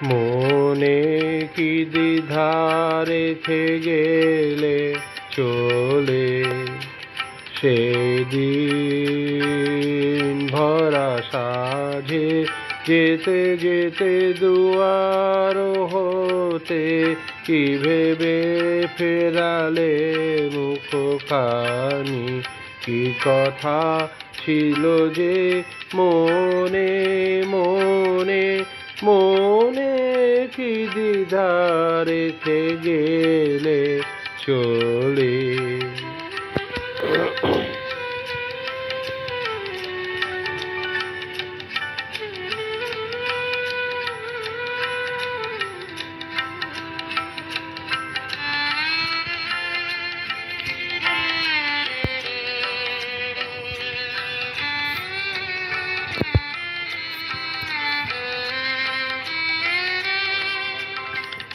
মনে কি দ্বিধা রেখে গেলে চলে, সেদিন ভরা সাঝে যেতে যেতে দুয়ার হতে কি ভেবে ফেরালে মুখখানি, কি কথা ছিল যে মনে মনে মনে কি দ্বিধা রেখে গেলে চলে।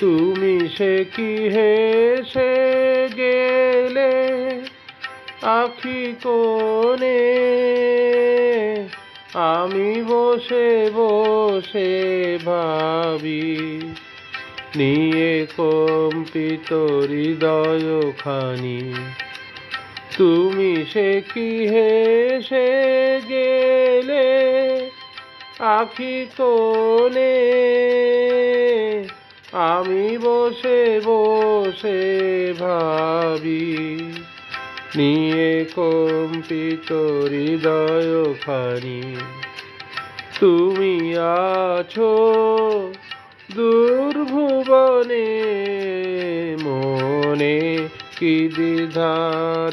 তুমি সে কি হেসে গেলে আখি কোণে, আমি বসে বসে ভাবি নিয়ে কম্পিত হৃদয়খানি। তুমি সে কি হেসে গেলে আখি কোণে, আমি বসে বসে ভাবি নিয়ে কম্পিত হৃদয়খানি। তুমি আছো দুর্ভুবনে, মনে কি দ্বিধা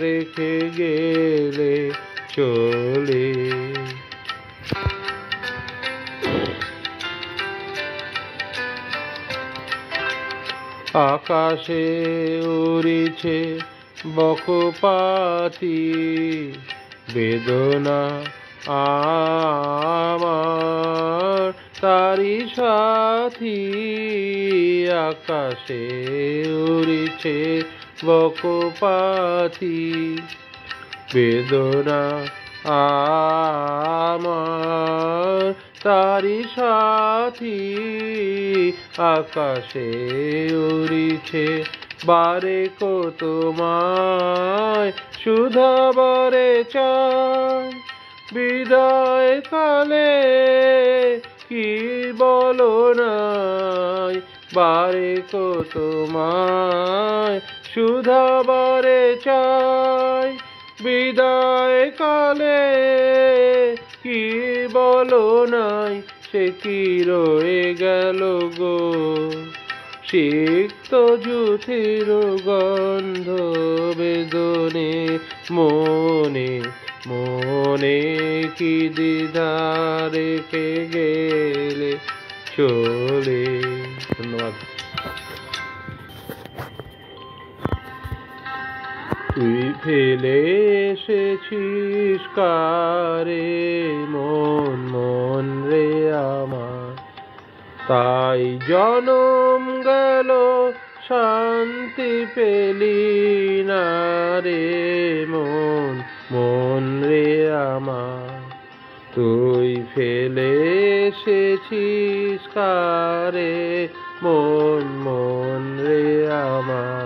রেখে গেলে চলে। আকাশে উড়িছে বকপাতি বেদনা আমার তারি সাথী। আকাশে উড়িছে বকপাতি বেদনা আমার তারি সাথী। আকাশে উড়িছে বারে কত তোমায় শুধাবারে চায়, বিদায় কালে কি বলো নাই। বারে কত তোমায় শুধাবারে চায়, বিদায় কালে কি বলো নাই। সে কি রয়ে গেল গো সিক্ত জুথির গন্ধ বেদনে, মনে মনে কি দ্বিধা রেখে গেলে চলে। ধন্যবাদ। তুই ফেলে এসেছিস কারে মন মন রে আমার, তাই জনম গেল শান্তি পেলি না রে মন মন রে আমার। তুই ফেলে এসেছিস কারে মন মন রে আমার।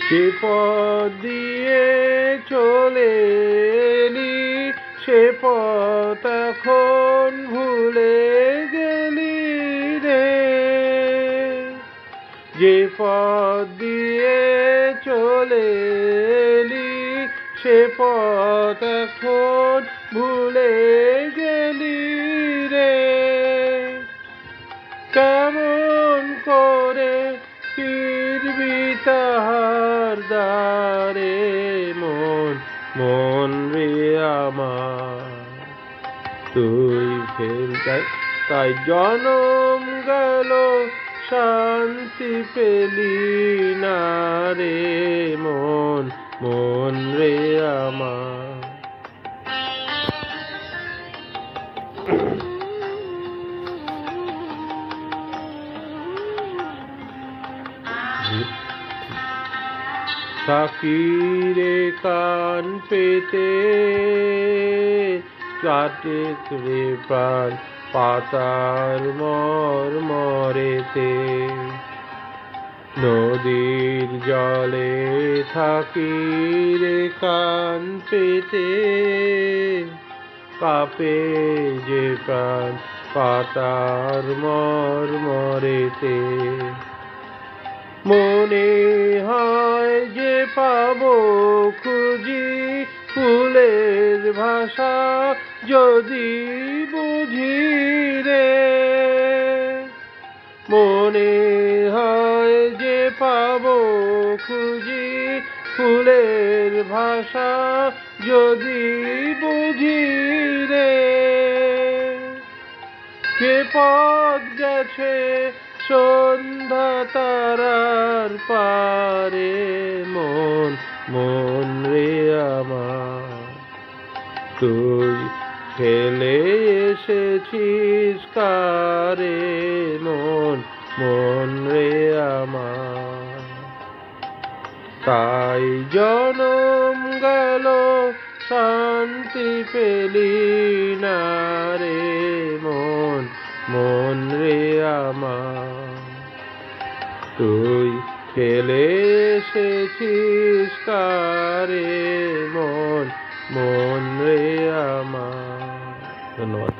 যে পথ দিয়ে চলে এলি সে পথ এখন ভুলে গেলি রে। যে পথ দিয়ে চলে এলি সে পথ এখন ভুলে গেলি রে। কেমন করে ফিরবি তাহার দ্বারে মন রে আমার। তুই ফেলতে তাই জনম গেল শান্তি পেলি না রে মন, মন রে আমার। থাকি রে কান পেতে কাটে রে প্রাণ পাতার মরেতে। নদীর জলে থাকি রে কান পেতে কাঁপে যে প্রাণ পাতার মরেতে। মনে হয় যে পাবো খুঁজি ফুলের ভাষা যদি বুঝি রে। মনে হয় যে পাবো খুঁজি ফুলের ভাষা যদি বুঝি রে। কে পথ গেছে সন্ধ্যা তারার পারে মন, মন রে আমার। তুই ফেলে এসেছিস কারে মন, মন রে আমার। তাই জনম গেল শান্তি পেলি না রে মন, মন রে আমার। তুই ফেলে এসেছিস কারে মন, মন রে আমার। ধন্যবাদ।